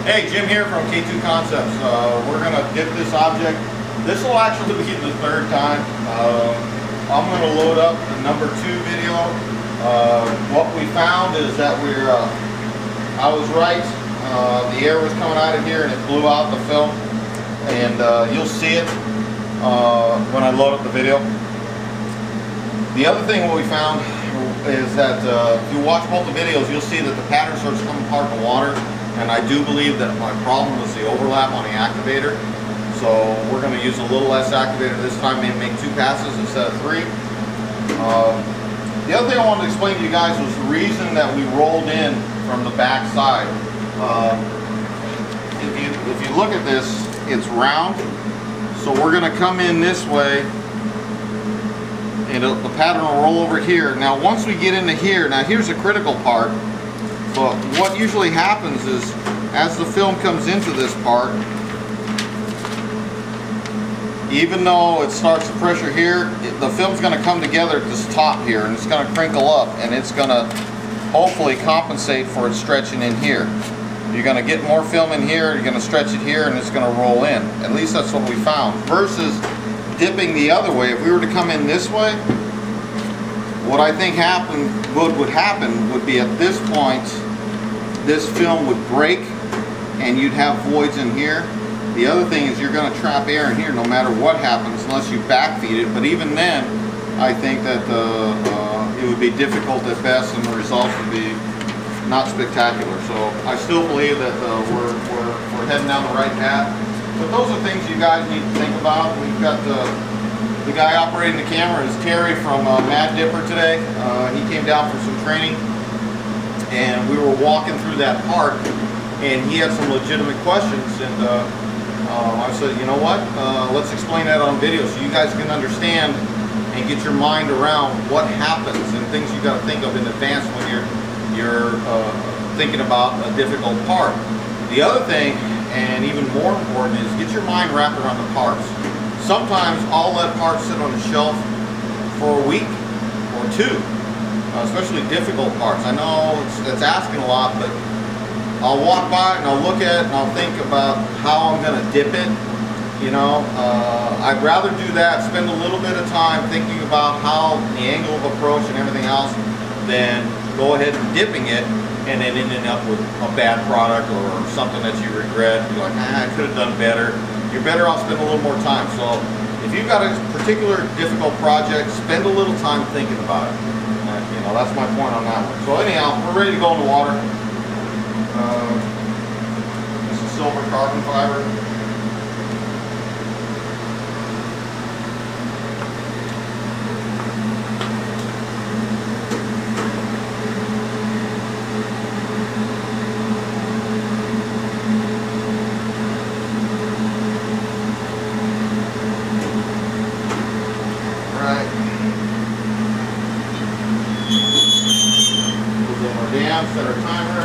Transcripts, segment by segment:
Hey, Jim here from K2 Concepts. We're going to dip this object. This will actually be the third time. I'm going to load up the number 2 video. What we found is that I was right. The air was coming out of here and it blew out the film. And you'll see it when I load up the video. The other thing what we found is that if you watch both the videos, you'll see that the pattern starts coming apart in the water. And I do believe that my problem was the overlap on the activator. So we're going to use a little less activator this time, maybe make 2 passes instead of 3. The other thing I wanted to explain to you guys was the reason that we rolled in from the back side. If you look at this, it's round. So we're going to come in this way and the pattern will roll over here. Now once we get into here, now here's the critical part. But what usually happens is, as the film comes into this part, even though it starts the pressure here, the film's going to come together at this top here, and it's going to crinkle up, and it's going to hopefully compensate for it stretching in here. You're going to get more film in here, you're going to stretch it here, and it's going to roll in. At least that's what we found. Versus dipping the other way, if we were to come in this way, what I think would happen would be at this point, this film would break and you'd have voids in here. The other thing is you're going to trap air in here no matter what happens unless you backfeed it. But even then, I think that it would be difficult at best and the results would be not spectacular. So I still believe that we're heading down the right path. But those are things you guys need to think about. We've got the guy operating the camera is Terry from Mad Dipper today. He came down for some training. And we were walking through that park, and he had some legitimate questions, and I said, you know what, let's explain that on video so you guys can understand and get your mind around what happens and things you got to think of in advance when you're thinking about a difficult part. The other thing, and even more important, is get your mind wrapped around the parts. Sometimes I'll let parts sit on the shelf for a week or 2. Especially difficult parts. I know it's asking a lot, but I'll walk by it and I'll look at it and I'll think about how I'm going to dip it. You know, I'd rather do that, spend a little bit of time thinking about how the angle of approach and everything else, than go ahead and dipping it and then ending up with a bad product or something that you regret. You're like, I could have done better. You're better off spending a little more time. So if you've got a particular difficult project, spend a little time thinking about it. You know, that's my point on that one. So anyhow, we're ready to go in the water. This is silver carbon fiber. Set our timer.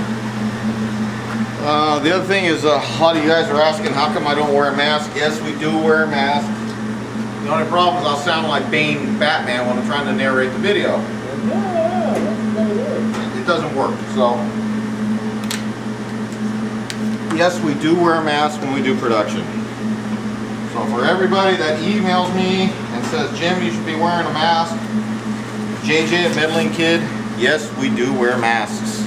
The other thing is, a lot of you guys are asking how come I don't wear a mask. Yes, we do wear a mask. The only problem is I'll sound like Bane Batman when I'm trying to narrate the video. It doesn't work. So yes, we do wear a mask when we do production. So for everybody that emails me and says, Jim, you should be wearing a mask, JJ at Meddling Kid, yes, we do wear masks.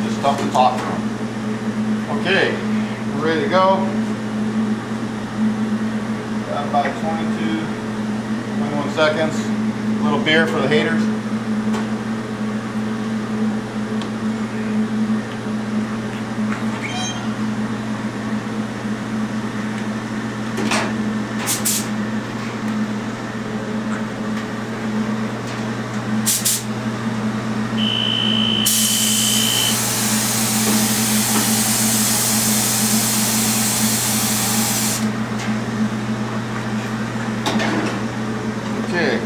Just tough to talk to them. Okay, we're ready to go. Got about 21 seconds. A little beer for the haters. Okay.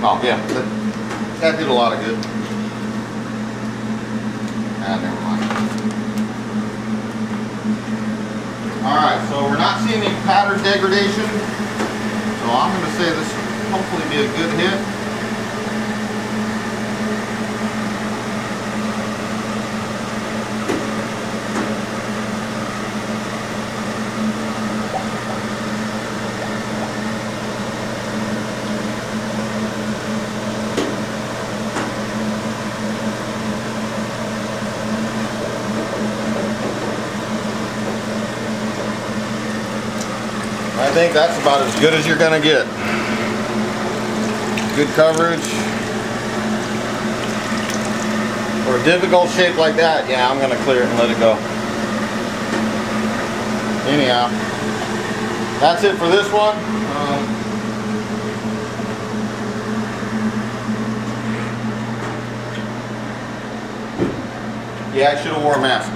Oh yeah, that did a lot of good. Ah, never mind. Alright, so we're not seeing any pattern degradation. So I'm going to say this will hopefully be a good hit. think that's about as good as you're gonna get. Good coverage. For a difficult shape like that, yeah, I'm gonna clear it and let it go. Anyhow, that's it for this one. Yeah, I should have wore a mask.